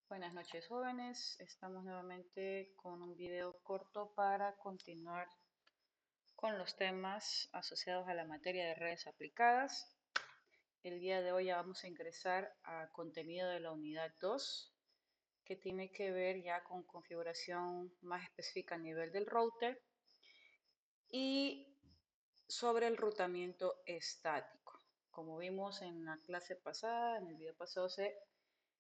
Buenas noches, jóvenes. Estamos nuevamente con un video corto para continuar con los temas asociados a la materia de redes aplicadas. El día de hoy ya vamos a ingresar a contenido de la unidad 2, que tiene que ver ya con configuración más específica a nivel del router y sobre el rutamiento estático. Como vimos en la clase pasada, en el video pasado, se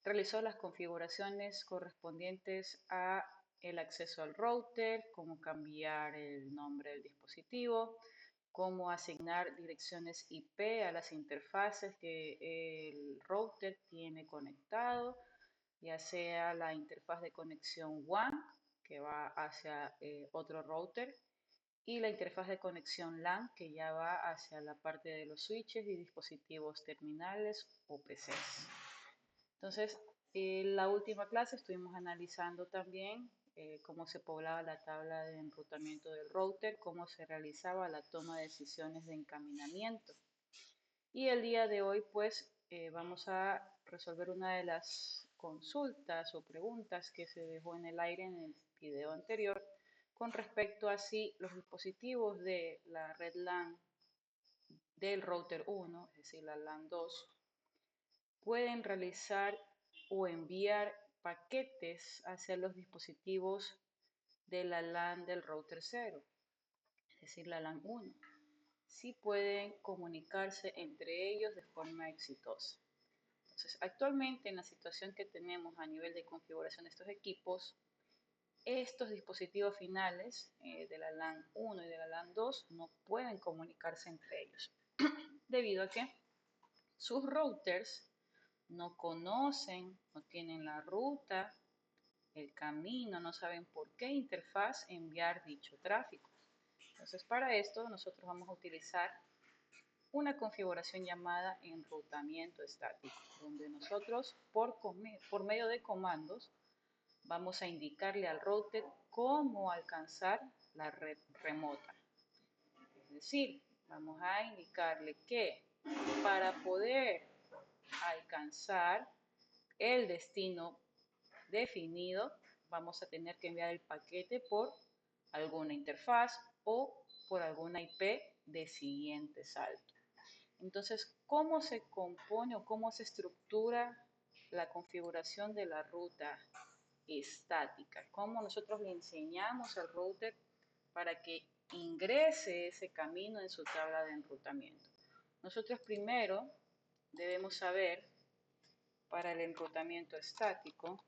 realizó las configuraciones correspondientes a el acceso al router, cómo cambiar el nombre del dispositivo, cómo asignar direcciones IP a las interfaces que el router tiene conectado, ya sea la interfaz de conexión WAN que va hacia otro router y la interfaz de conexión LAN que ya va hacia la parte de los switches y dispositivos terminales o PCs. Entonces, en la última clase estuvimos analizando también cómo se poblaba la tabla de enrutamiento del router, cómo se realizaba la toma de decisiones de encaminamiento. Y el día de hoy, pues, vamos a resolver una de las consultas o preguntas que se dejó en el aire en el video anterior con respecto a si los dispositivos de la red LAN del router 1, es decir, la LAN 2, pueden realizar o enviar paquetes hacia los dispositivos de la LAN del router 0, es decir, la LAN 1. Sí pueden comunicarse entre ellos de forma exitosa. Entonces, actualmente en la situación que tenemos a nivel de configuración de estos equipos, estos dispositivos finales de la LAN 1 y de la LAN 2 no pueden comunicarse entre ellos, debido a que sus routers no conocen, no tienen la ruta, el camino, no saben por qué interfaz enviar dicho tráfico. Entonces, para esto nosotros vamos a utilizar una configuración llamada enrutamiento estático, donde nosotros por medio de comandos vamos a indicarle al router cómo alcanzar la red remota. Es decir, vamos a indicarle que para poder alcanzar el destino definido, vamos a tener que enviar el paquete por alguna interfaz o por alguna IP de siguiente salto. Entonces, ¿cómo se compone o cómo se estructura la configuración de la ruta estática? ¿Cómo nosotros le enseñamos al router para que ingrese ese camino en su tabla de enrutamiento? Nosotros primero debemos saber, para el enrutamiento estático,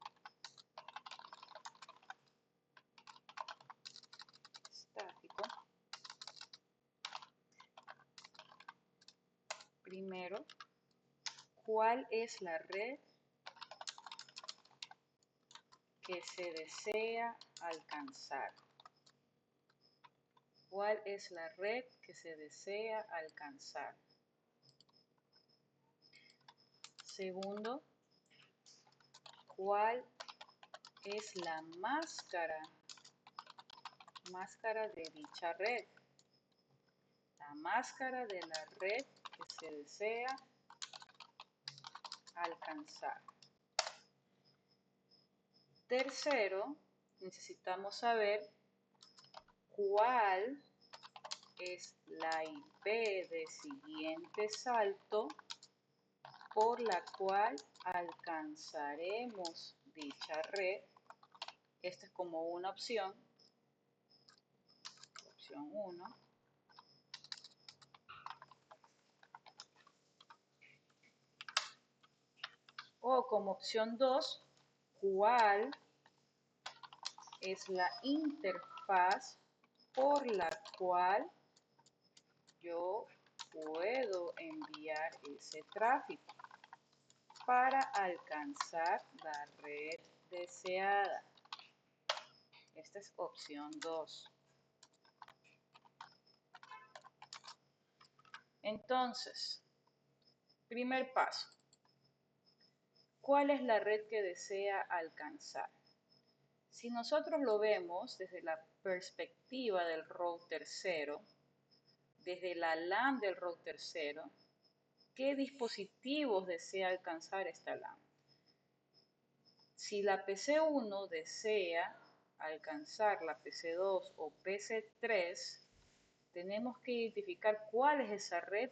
primero, ¿cuál es la red que se desea alcanzar? ¿Cuál es la red que se desea alcanzar? Segundo, ¿cuál es la máscara de dicha red? La máscara de la red que se desea alcanzar. Tercero, necesitamos saber cuál es la IP de siguiente salto por la cual alcanzaremos dicha red. Esta es como una opción 1. O como opción 2, ¿cuál es la interfaz por la cual yo puedo enviar ese tráfico para alcanzar la red deseada? Esta es opción 2. Entonces, primer paso, ¿cuál es la red que desea alcanzar? Si nosotros lo vemos desde la perspectiva del router 0, desde la LAN del router 0, ¿qué dispositivos desea alcanzar esta LAN? Si la PC1 desea alcanzar la PC2 o PC3, tenemos que identificar cuál es esa red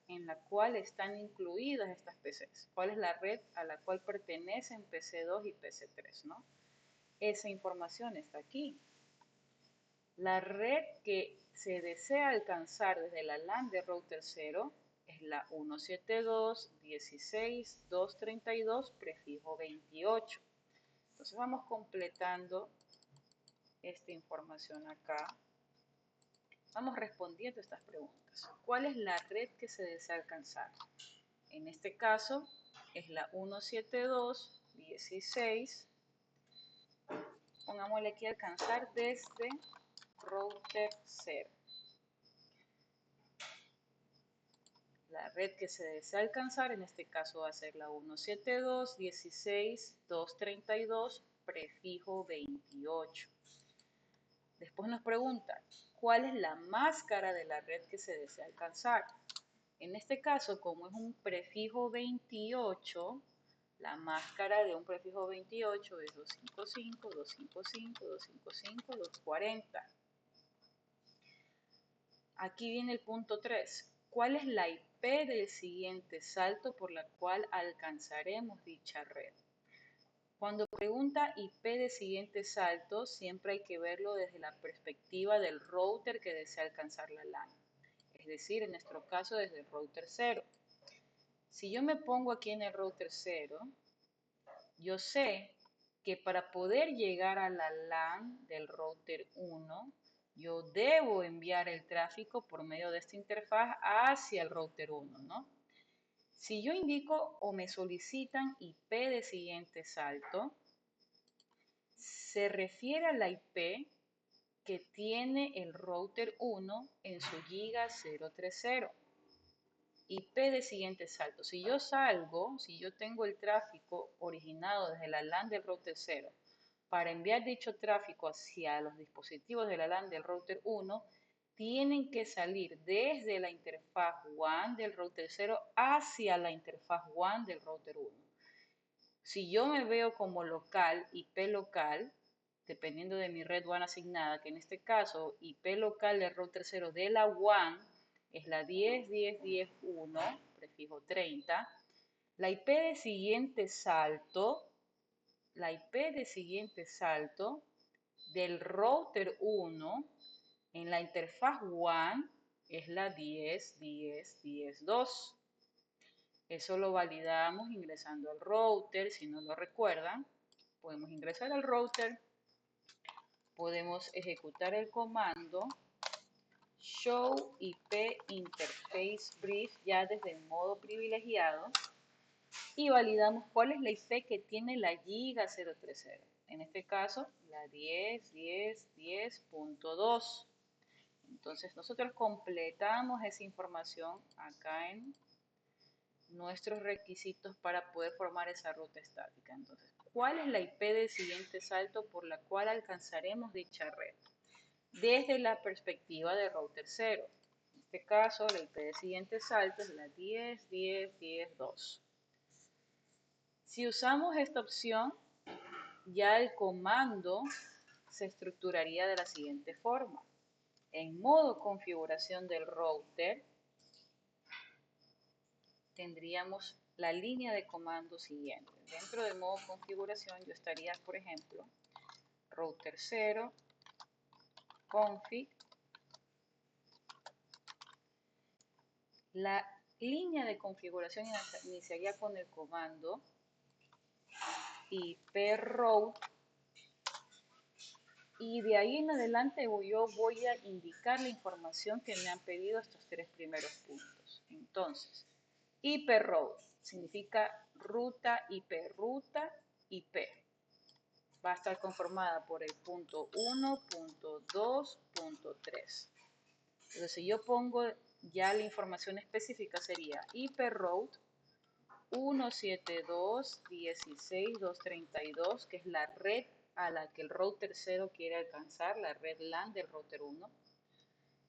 en la cual están incluidas estas PCs, cuál es la red a la cual pertenecen PC2 y PC3, ¿no? Esa información está aquí. La red que se desea alcanzar desde la LAN de router 0 es la 172.16.232 prefijo 28. Entonces vamos completando esta información acá. Vamos respondiendo estas preguntas. ¿Cuál es la red que se desea alcanzar? En este caso es la 172.16. Pongámosle aquí alcanzar desde router 0. La red que se desea alcanzar en este caso va a ser la 172.16.232 prefijo 28. Después nos pregunta, ¿cuál es la máscara de la red que se desea alcanzar? En este caso, como es un prefijo 28, la máscara de un prefijo 28 es 255, 255, 255, 240. Aquí viene el punto 3. ¿Cuál es la IP del siguiente salto por la cual alcanzaremos dicha red? Cuando pregunta IP de siguiente salto, siempre hay que verlo desde la perspectiva del router que desea alcanzar la LAN. Es decir, en nuestro caso desde el router 0. Si yo me pongo aquí en el router 0, yo sé que para poder llegar a la LAN del router 1, yo debo enviar el tráfico por medio de esta interfaz hacia el router 1, ¿no? Si yo indico o me solicitan IP de siguiente salto, se refiere a la IP que tiene el router 1 en su giga 030. IP de siguiente salto. Si yo salgo, si yo tengo el tráfico originado desde la LAN del router 0 para enviar dicho tráfico hacia los dispositivos de la LAN del router 1, tienen que salir desde la interfaz WAN del router 0 hacia la interfaz WAN del router 1. Si yo me veo como local, IP local, dependiendo de mi red WAN asignada, que en este caso IP local del router 0 de la WAN es la 10.10.10.1, prefijo 30, la IP de siguiente salto, del router 1 en la interfaz WAN es la 10.10.10.2. Eso lo validamos ingresando al router. Si no lo recuerdan, podemos ingresar al router, podemos ejecutar el comando show IP interface brief ya desde el modo privilegiado y validamos cuál es la IP que tiene la giga 030. En este caso, la 10.10.10.2. Entonces nosotros completamos esa información acá en nuestros requisitos para poder formar esa ruta estática. Entonces, ¿cuál es la IP del siguiente salto por la cual alcanzaremos dicha red? Desde la perspectiva del router 0. En este caso, la IP del siguiente salto es la 10.10.10.2. Si usamos esta opción, ya el comando se estructuraría de la siguiente forma. En modo configuración del router, tendríamos la línea de comando siguiente. Dentro del modo configuración yo estaría, por ejemplo, router 0, config. La línea de configuración iniciaría con el comando iproute y de ahí en adelante yo voy a indicar la información que me han pedido estos tres primeros puntos. Entonces, iproute significa ruta IP, va a estar conformada por el punto 1, punto 2, punto 3. Entonces, si yo pongo ya la información específica sería iproute 172.16.232, que es la red a la que el router 0 quiere alcanzar, la red LAN del router 1.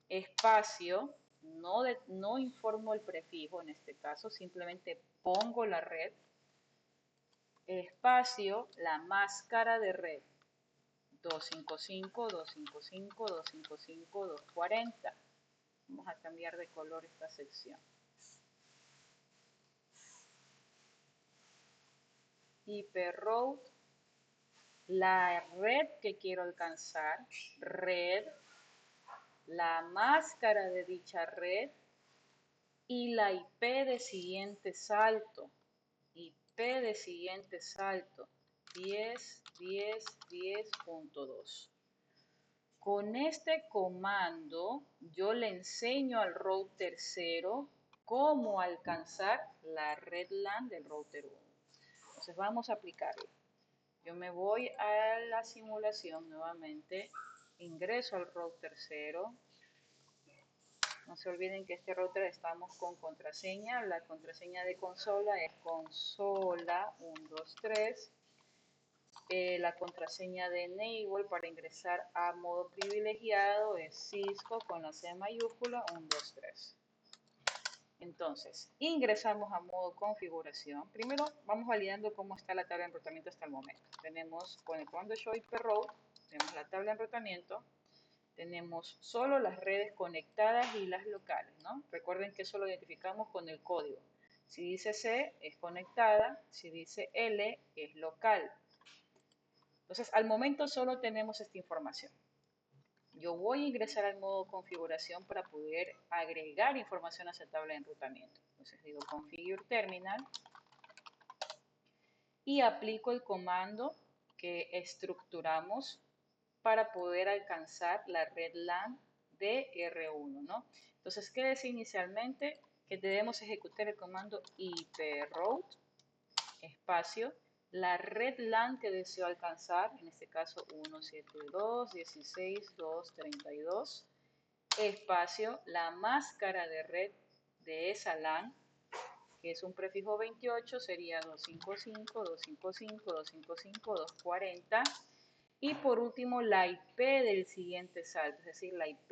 Espacio, no informo el prefijo en este caso, simplemente pongo la red. espacio, la máscara de red, 255, 255, 255, 240. Vamos a cambiar de color esta sección. Hyperroute, la red que quiero alcanzar, red, la máscara de dicha red y la IP de siguiente salto. IP de siguiente salto, 10, 10, 10.2. Con este comando yo le enseño al router 0 cómo alcanzar la red LAN del router 1. Entonces vamos a aplicarlo. Yo me voy a la simulación nuevamente, ingreso al router 0. No se olviden que este router estamos con contraseña. La contraseña de consola es consola123. La contraseña de enable para ingresar a modo privilegiado es Cisco con la C mayúscula 123. Entonces, ingresamos a modo configuración. Primero vamos validando cómo está la tabla de enrutamiento hasta el momento. Tenemos con el comando show hyperroute, tenemos la tabla de enrutamiento, tenemos solo las redes conectadas y las locales, ¿no? Recuerden que eso lo identificamos con el código. Si dice C es conectada, si dice L es local. Entonces, al momento solo tenemos esta información. Yo voy a ingresar al modo configuración para poder agregar información a esa tabla de enrutamiento. Entonces digo configure terminal y aplico el comando que estructuramos para poder alcanzar la red LAN de R1, ¿no? Entonces, ¿qué decía inicialmente? Que debemos ejecutar el comando hyperroute espacio la red LAN que deseo alcanzar, en este caso 172.16.2.32, espacio, la máscara de red de esa LAN, que es un prefijo 28, sería 255, 255, 255, 240, y por último la IP del siguiente salto, es decir, la IP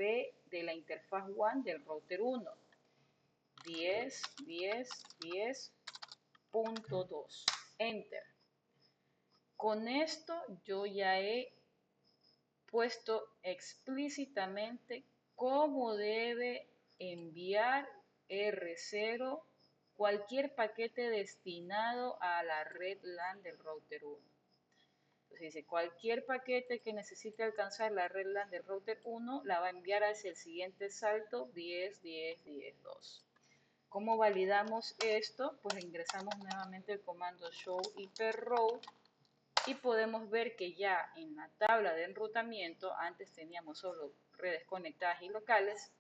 de la interfaz WAN del router 1, 10, 10, 10.2, Enter. Con esto yo ya he puesto explícitamente cómo debe enviar R0 cualquier paquete destinado a la red LAN del router 1. Entonces dice, cualquier paquete que necesite alcanzar la red LAN del router 1 la va a enviar hacia el siguiente salto 10, 10, 10, 2. ¿Cómo validamos esto? Pues ingresamos nuevamente el comando show hyperroute y podemos ver que ya en la tabla de enrutamiento, antes teníamos solo redes conectadas y locales,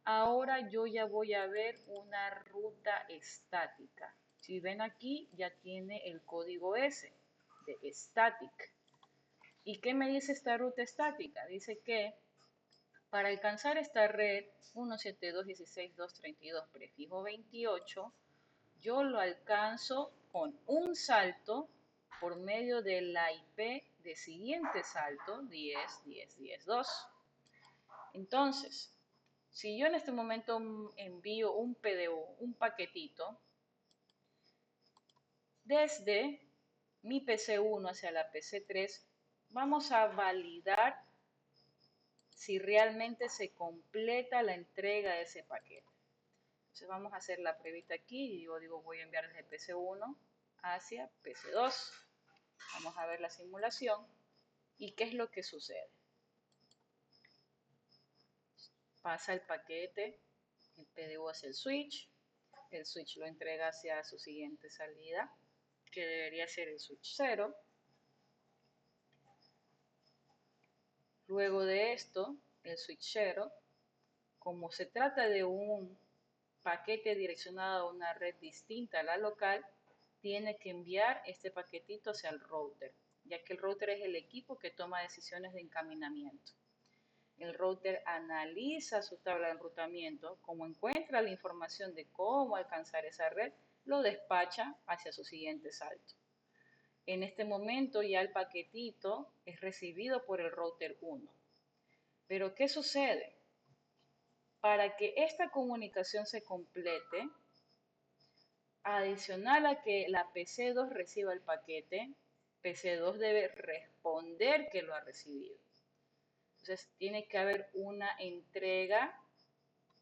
ahora yo ya voy a ver una ruta estática. Si ven aquí, ya tiene el código S de static. ¿Y qué me dice esta ruta estática? Dice que para alcanzar esta red 172.16.2.32 prefijo 28, yo lo alcanzo con un salto por medio de la IP de siguiente salto, 10, 10, 10, 2. Entonces, si yo en este momento envío un PDU, un paquetito, desde mi PC1 hacia la PC3, vamos a validar si realmente se completa la entrega de ese paquete. Entonces vamos a hacer la pruebita aquí y yo digo voy a enviar desde PC1 hacia PC2. Vamos a ver la simulación y qué es lo que sucede. Pasa el paquete, el PDU hacia el switch lo entrega hacia su siguiente salida, que debería ser el switch 0. Luego de esto, el switch 0, como se trata de un paquete direccionado a una red distinta a la local, tiene que enviar este paquetito hacia el router, ya que el router es el equipo que toma decisiones de encaminamiento. El router analiza su tabla de enrutamiento, como encuentra la información de cómo alcanzar esa red, lo despacha hacia su siguiente salto. En este momento ya el paquetito es recibido por el router 1. Pero ¿qué sucede? Para que esta comunicación se complete, Adicional a que la PC2 reciba el paquete, PC2 debe responder que lo ha recibido. Entonces tiene que haber una entrega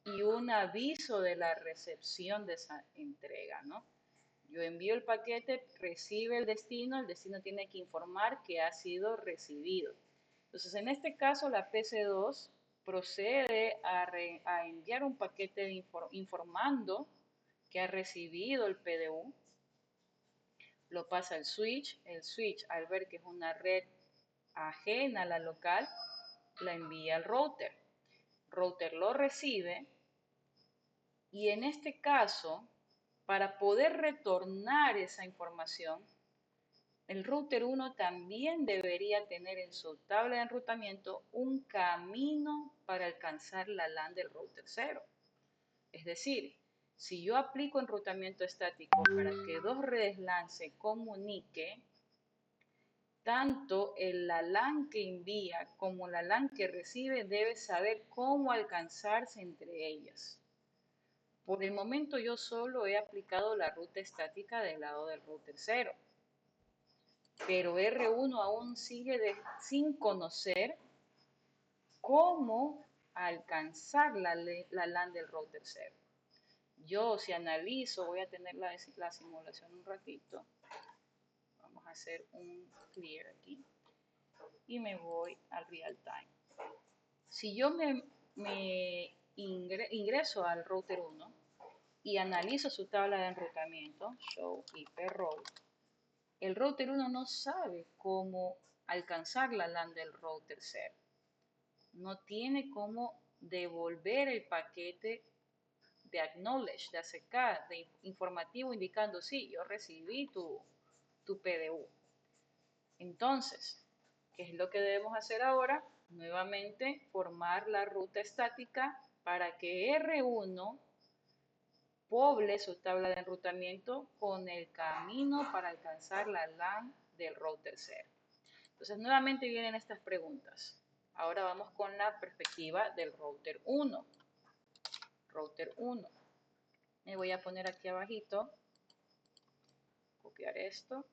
y un aviso de la recepción de esa entrega, ¿no? Yo envío el paquete, recibe el destino tiene que informar que ha sido recibido. Entonces, en este caso, la PC2 procede a enviar un paquete informando que ha recibido el PDU, lo pasa al switch, el switch al ver que es una red ajena a la local, la envía al router. Router lo recibe y en este caso, para poder retornar esa información, el router 1 también debería tener en su tabla de enrutamiento un camino para alcanzar la LAN del router 0. Es decir, si yo aplico enrutamiento estático para que dos redes LAN se comuniquen, tanto la LAN que envía como la LAN que recibe debe saber cómo alcanzarse entre ellas. Por el momento yo solo he aplicado la ruta estática del lado del router 0, pero R1 aún sigue sin conocer cómo alcanzar la LAN del router 0. Yo si analizo, voy a tener la simulación un ratito. Vamos a hacer un clear aquí y me voy al real time. Si yo me ingreso al router 1 y analizo su tabla de enrutamiento, show IP route, el router 1 no sabe cómo alcanzar la LAN del router 0. No tiene cómo devolver el paquete de acknowledge, de ACK, de informativo indicando, sí, yo recibí tu PDU. Entonces, ¿qué es lo que debemos hacer ahora? Nuevamente, formar la ruta estática para que R1 poble su tabla de enrutamiento con el camino para alcanzar la LAN del router 0. Entonces, nuevamente vienen estas preguntas. Ahora vamos con la perspectiva del router 1. Router 1. Me voy a poner aquí abajito, copiar esto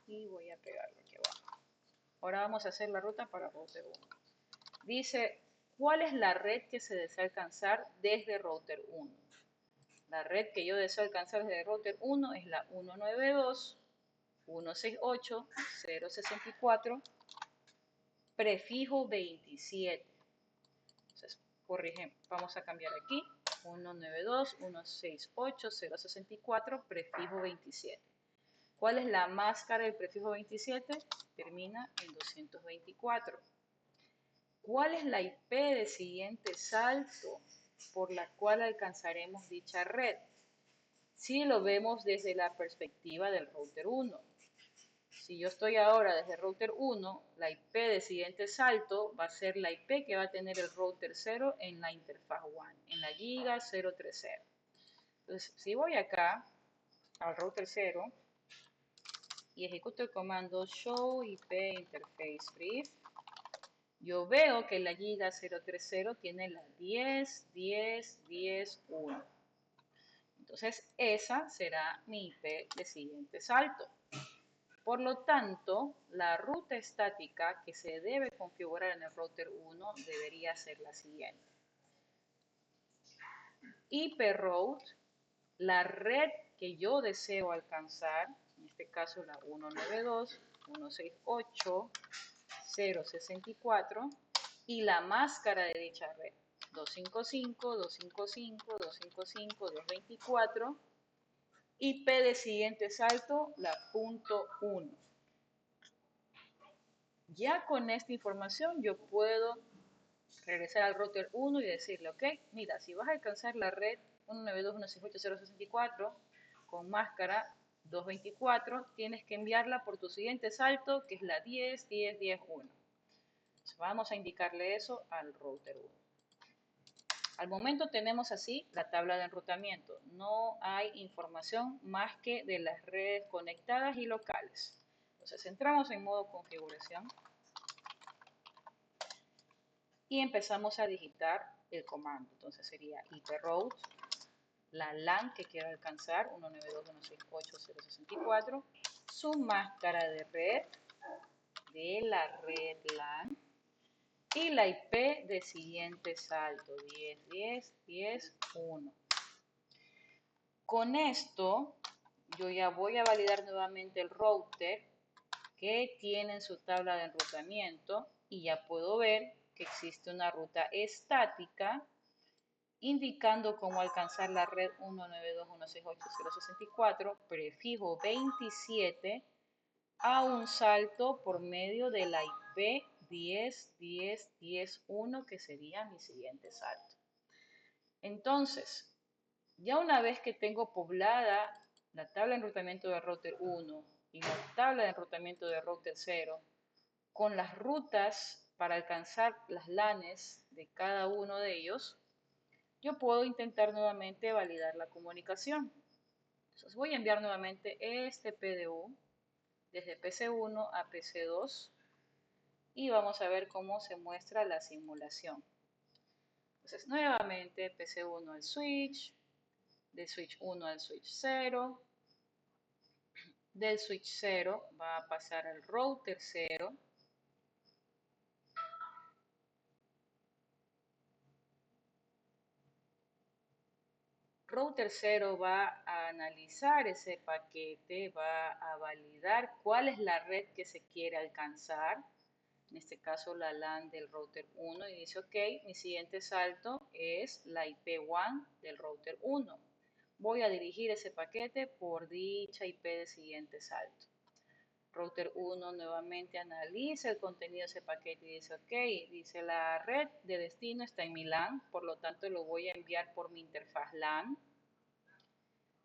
y voy a pegarlo aquí abajo. Ahora vamos a hacer la ruta para router 1. Dice, ¿cuál es la red que se desea alcanzar desde router 1? La red que yo deseo alcanzar desde router 1 es la 192.168.064, prefijo 27. Entonces, corrige, vamos a cambiar aquí, 192.168.064, prefijo 27. ¿Cuál es la máscara del prefijo 27? Termina en 224. ¿Cuál es la IP de siguiente salto por la cual alcanzaremos dicha red? Si lo vemos desde la perspectiva del router 1. Si yo estoy ahora desde el router 1, la IP de siguiente salto va a ser la IP que va a tener el router 0 en la interfaz 1, en la giga 030. Entonces, si voy acá al router 0 y ejecuto el comando show IP interface brief, yo veo que la giga 030 tiene la 10.10.10.1. Entonces, esa será mi IP de siguiente salto. Por lo tanto, la ruta estática que se debe configurar en el router 1 debería ser la siguiente. IP route, la red que yo deseo alcanzar, en este caso la 192.168.064, y la máscara de dicha red, 255, 255, 255, 224, IP de siguiente salto, la punto 1. Ya con esta información yo puedo regresar al router 1 y decirle, ok, mira, si vas a alcanzar la red 192.168.064 con máscara 224, tienes que enviarla por tu siguiente salto, que es la 10.10.10.1. Vamos a indicarle eso al router 1. Al momento tenemos así la tabla de enrutamiento. No hay información más que de las redes conectadas y locales. Entonces entramos en modo configuración y empezamos a digitar el comando. Entonces sería IP route la LAN que quiero alcanzar, 192.168.064, su máscara de red de la red LAN y la IP de siguiente salto, 10.10.10.1. Con esto, yo ya voy a validar nuevamente el router que tiene en su tabla de enrutamiento y ya puedo ver que existe una ruta estática indicando cómo alcanzar la red 192.168.064, prefijo 27, a un salto por medio de la IP 10.10.10.1, que sería mi siguiente salto. Entonces, ya una vez que tengo poblada la tabla de enrutamiento de router 1 y la tabla de enrutamiento de router 0, con las rutas para alcanzar las LANes de cada uno de ellos, yo puedo intentar nuevamente validar la comunicación. Entonces voy a enviar nuevamente este PDU desde PC1 a PC2 y vamos a ver cómo se muestra la simulación. Entonces nuevamente PC1 al switch, del switch 1 al switch 0, del switch 0 va a pasar al router 0, router 0 va a analizar ese paquete, va a validar cuál es la red que se quiere alcanzar, en este caso la LAN del router 1, y dice ok, mi siguiente salto es la IP1 del router 1. Voy a dirigir ese paquete por dicha IP de siguiente salto. Router 1 nuevamente analiza el contenido de ese paquete y dice, ok, dice la red de destino está en mi LAN, por lo tanto lo voy a enviar por mi interfaz LAN.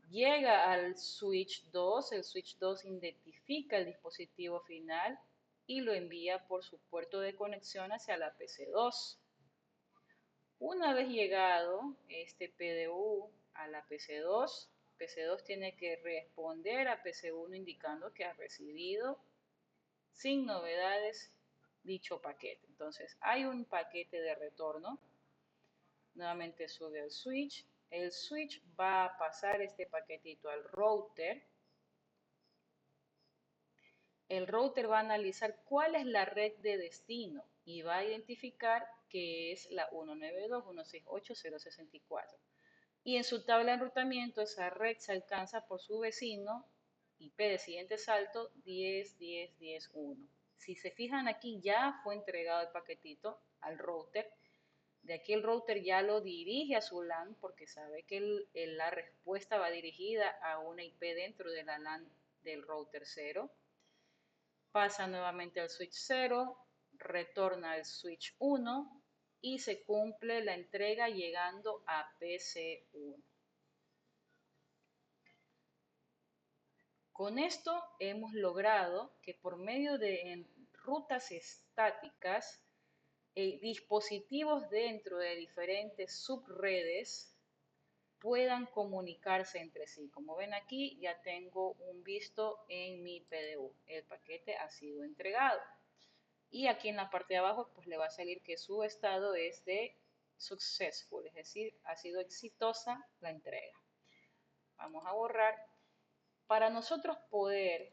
Llega al switch 2, el switch 2 identifica el dispositivo final y lo envía por su puerto de conexión hacia la PC2. Una vez llegado este PDU a la PC2, PC2 tiene que responder a PC1 indicando que ha recibido sin novedades dicho paquete. Entonces hay un paquete de retorno, nuevamente sube al switch, el switch va a pasar este paquetito al router, el router va a analizar cuál es la red de destino y va a identificar que es la 192.168.064. Y en su tabla de enrutamiento esa red se alcanza por su vecino IP de siguiente salto 10.10.10.1. Si se fijan aquí ya fue entregado el paquetito al router. De aquí el router ya lo dirige a su LAN porque sabe que la respuesta va dirigida a una IP dentro de la LAN del router 0. Pasa nuevamente al switch 0, retorna al switch 1 y se cumple la entrega llegando a PC1. Con esto hemos logrado que por medio de rutas estáticas, dispositivos dentro de diferentes subredes puedan comunicarse entre sí. Como ven aquí, ya tengo un visto en mi PDU. El paquete ha sido entregado. Y aquí en la parte de abajo, pues le va a salir que su estado es de successful, es decir, ha sido exitosa la entrega. Vamos a borrar. Para nosotros poder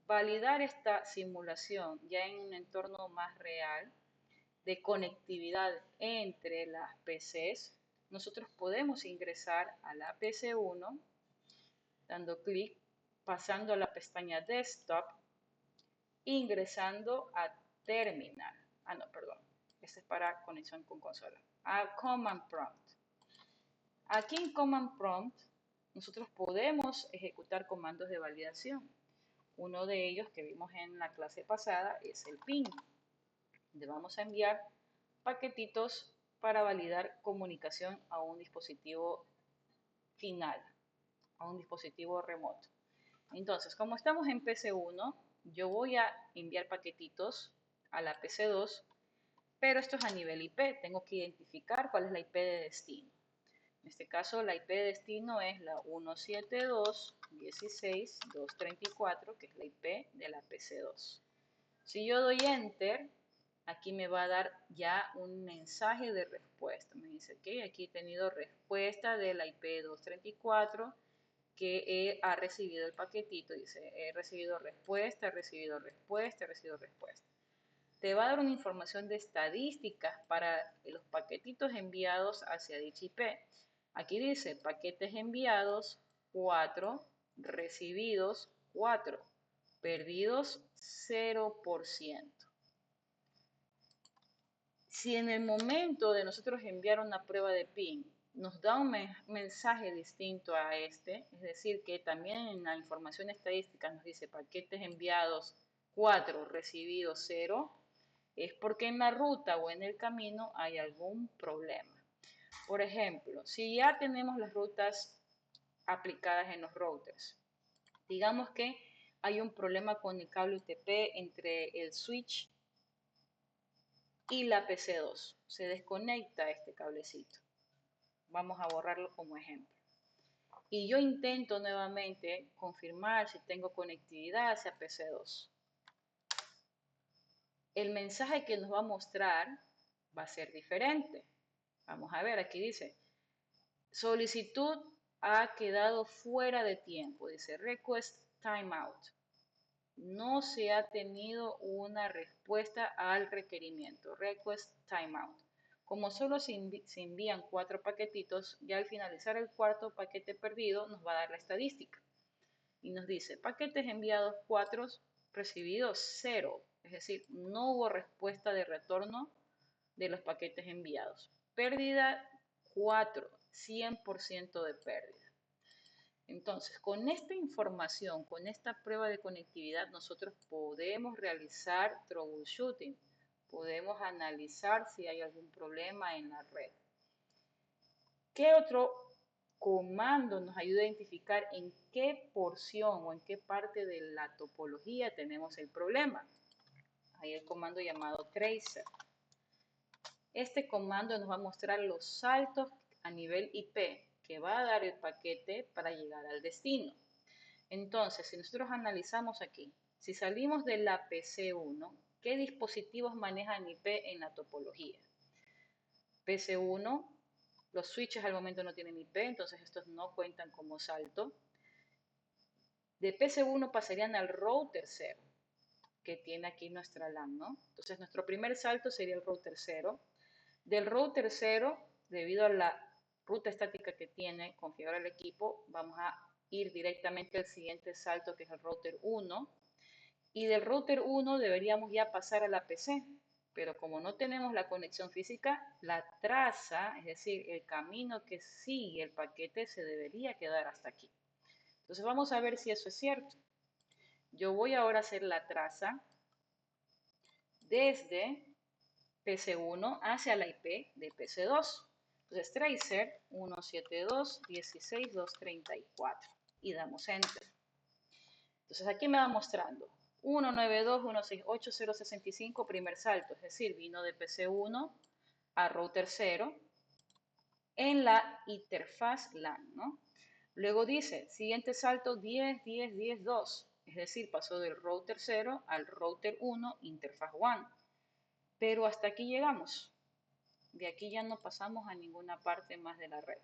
validar esta simulación ya en un entorno más real de conectividad entre las PCs, nosotros podemos ingresar a la PC1 dando clic, pasando a la pestaña Desktop, ingresando a Terminal. Este es para conexión con consola. A Command Prompt. Aquí en Command Prompt nosotros podemos ejecutar comandos de validación. Uno de ellos que vimos en la clase pasada es el ping, donde vamos a enviar paquetitos para validar comunicación a un dispositivo final, a un dispositivo remoto. Entonces, como estamos en PC1, yo voy a enviar paquetitos a la PC2, pero esto es a nivel IP. Tengo que identificar cuál es la IP de destino. En este caso, la IP de destino es la 172.16.234, que es la IP de la PC2. Si yo doy Enter, aquí me va a dar ya un mensaje de respuesta. Me dice que aquí he tenido respuesta de la IP 234 que ha recibido el paquetito. Dice, he recibido respuesta, he recibido respuesta, he recibido respuesta. Te va a dar una información de estadísticas para los paquetitos enviados hacia dicha IP. Aquí dice paquetes enviados 4, recibidos 4, perdidos 0%. Si en el momento de nosotros enviar una prueba de PIN nos da un mensaje distinto a este, es decir, que también en la información estadística nos dice paquetes enviados 4, recibidos 0, es porque en la ruta o en el camino hay algún problema. Por ejemplo, si ya tenemos las rutas aplicadas en los routers, digamos que hay un problema con el cable UTP entre el switch y la PC2. Se desconecta este cablecito. Vamos a borrarlo como ejemplo. Y yo intento nuevamente confirmar si tengo conectividad hacia PC2. El mensaje que nos va a mostrar va a ser diferente. Vamos a ver, aquí dice, solicitud ha quedado fuera de tiempo. Dice, request timeout. No se ha tenido una respuesta al requerimiento. Request timeout. Como solo se envían 4 paquetitos, ya al finalizar el cuarto paquete perdido nos va a dar la estadística. Y nos dice, paquetes enviados 4, recibidos 0. Es decir, no hubo respuesta de retorno de los paquetes enviados. Pérdida 4, 100% de pérdida. Entonces, con esta información, con esta prueba de conectividad, nosotros podemos realizar troubleshooting, podemos analizar si hay algún problema en la red. ¿Qué otro comando nos ayuda a identificar en qué porción o en qué parte de la topología tenemos el problema? Hay el comando llamado tracer. Este comando nos va a mostrar los saltos a nivel IP que va a dar el paquete para llegar al destino. Entonces, si nosotros analizamos aquí, si salimos de la PC1, ¿qué dispositivos manejan IP en la topología? PC1, los switches al momento no tienen IP, entonces estos no cuentan como salto. De PC1 pasarían al router 0, que tiene aquí nuestra LAN, ¿no? Entonces, nuestro primer salto sería el router 0. Del router 0, debido a la ruta estática que tiene configurar el equipo, vamos a ir directamente al siguiente salto, que es el router 1. Y del router 1 deberíamos ya pasar a la PC. Pero como no tenemos la conexión física, la traza, es decir, el camino que sigue el paquete, se debería quedar hasta aquí. Entonces vamos a ver si eso es cierto. Yo voy ahora a hacer la traza desde PC1 hacia la IP de PC2. Entonces, tracer 172.16.234 y damos Enter. Entonces, aquí me va mostrando 192.168.065 primer salto, es decir, vino de PC1 a router 0 en la interfaz LAN, ¿no? Luego dice, siguiente salto 10.10.10.2, es decir, pasó del router 0 al router 1 interfaz 1. Pero hasta aquí llegamos. De aquí ya no pasamos a ninguna parte más de la red.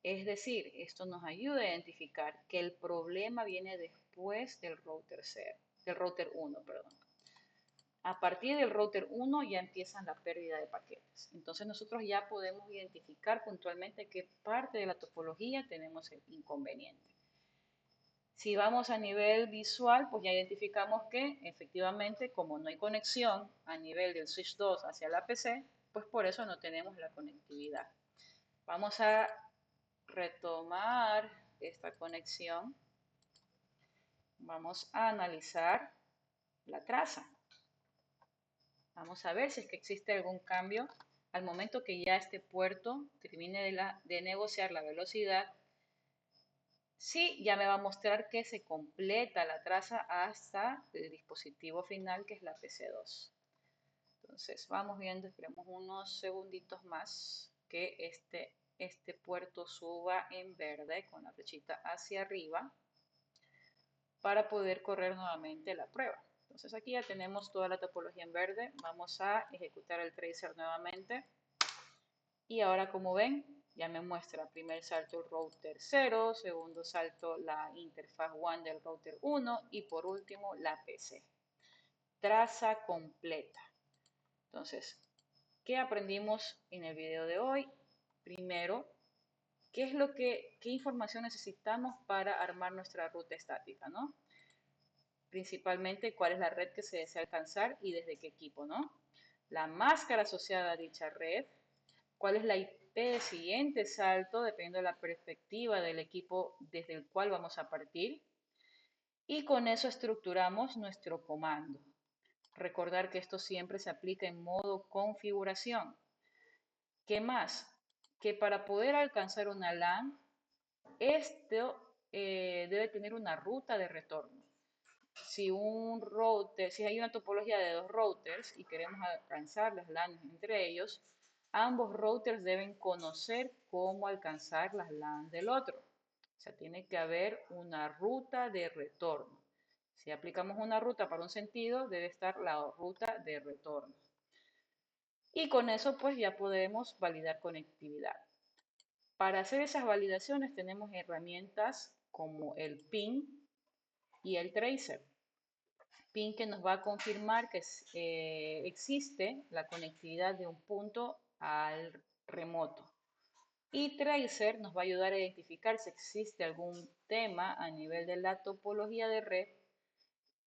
Es decir, esto nos ayuda a identificar que el problema viene después del router 0, del router 1, perdón. A partir del router 1 ya empiezan la pérdida de paquetes. Entonces nosotros ya podemos identificar puntualmente qué parte de la topología tenemos el inconveniente. Si vamos a nivel visual, pues ya identificamos que efectivamente, como no hay conexión a nivel del switch 2 hacia la PC, pues por eso no tenemos la conectividad. Vamos a retomar esta conexión. Vamos a analizar la traza. Vamos a ver si es que existe algún cambio al momento que ya este puerto termine de negociar la velocidad. Sí, ya me va a mostrar que se completa la traza hasta el dispositivo final, que es la PC2. Entonces, vamos viendo, esperemos unos segunditos más que este puerto suba en verde con la flechita hacia arriba para poder correr nuevamente la prueba. Entonces aquí ya tenemos toda la topología en verde. Vamos a ejecutar el tracer nuevamente. Y ahora, como ven, ya me muestra primer salto el router 0, segundo salto la interfaz 1 del router 1 y por último la PC. Traza completa. Entonces, ¿qué aprendimos en el video de hoy? Primero, qué información necesitamos para armar nuestra ruta estática, ¿no? Principalmente cuál es la red que se desea alcanzar y desde qué equipo, ¿no? La máscara asociada a dicha red, cuál es la IP siguiente salto, dependiendo de la perspectiva del equipo desde el cual vamos a partir. Y con eso estructuramos nuestro comando. Recordar que esto siempre se aplica en modo configuración. ¿Qué más? Que para poder alcanzar una LAN, esto debe tener una ruta de retorno. Si si hay una topología de dos routers y queremos alcanzar las LAN entre ellos, ambos routers deben conocer cómo alcanzar las LAN del otro. O sea, tiene que haber una ruta de retorno. Si aplicamos una ruta para un sentido, debe estar la ruta de retorno. Y con eso pues ya podemos validar conectividad. Para hacer esas validaciones tenemos herramientas como el ping y el tracer. Ping que nos va a confirmar que existe la conectividad de un punto al remoto. Y tracer nos va a ayudar a identificar si existe algún tema a nivel de la topología de red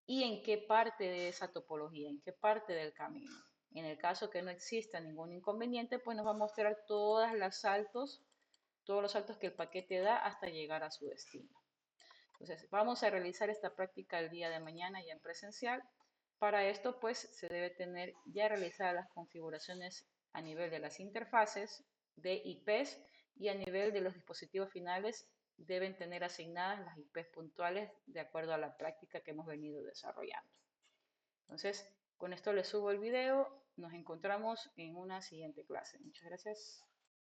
y en qué parte de esa topología, en qué parte del camino. En el caso que no exista ningún inconveniente, pues nos va a mostrar todos los saltos que el paquete da hasta llegar a su destino. Entonces, vamos a realizar esta práctica el día de mañana ya en presencial. Para esto, pues, se debe tener ya realizadas las configuraciones a nivel de las interfaces de IPs y a nivel de los dispositivos finales deben tener asignadas las IPs puntuales de acuerdo a la práctica que hemos venido desarrollando. Entonces, con esto les subo el video. Nos encontramos en una siguiente clase. Muchas gracias.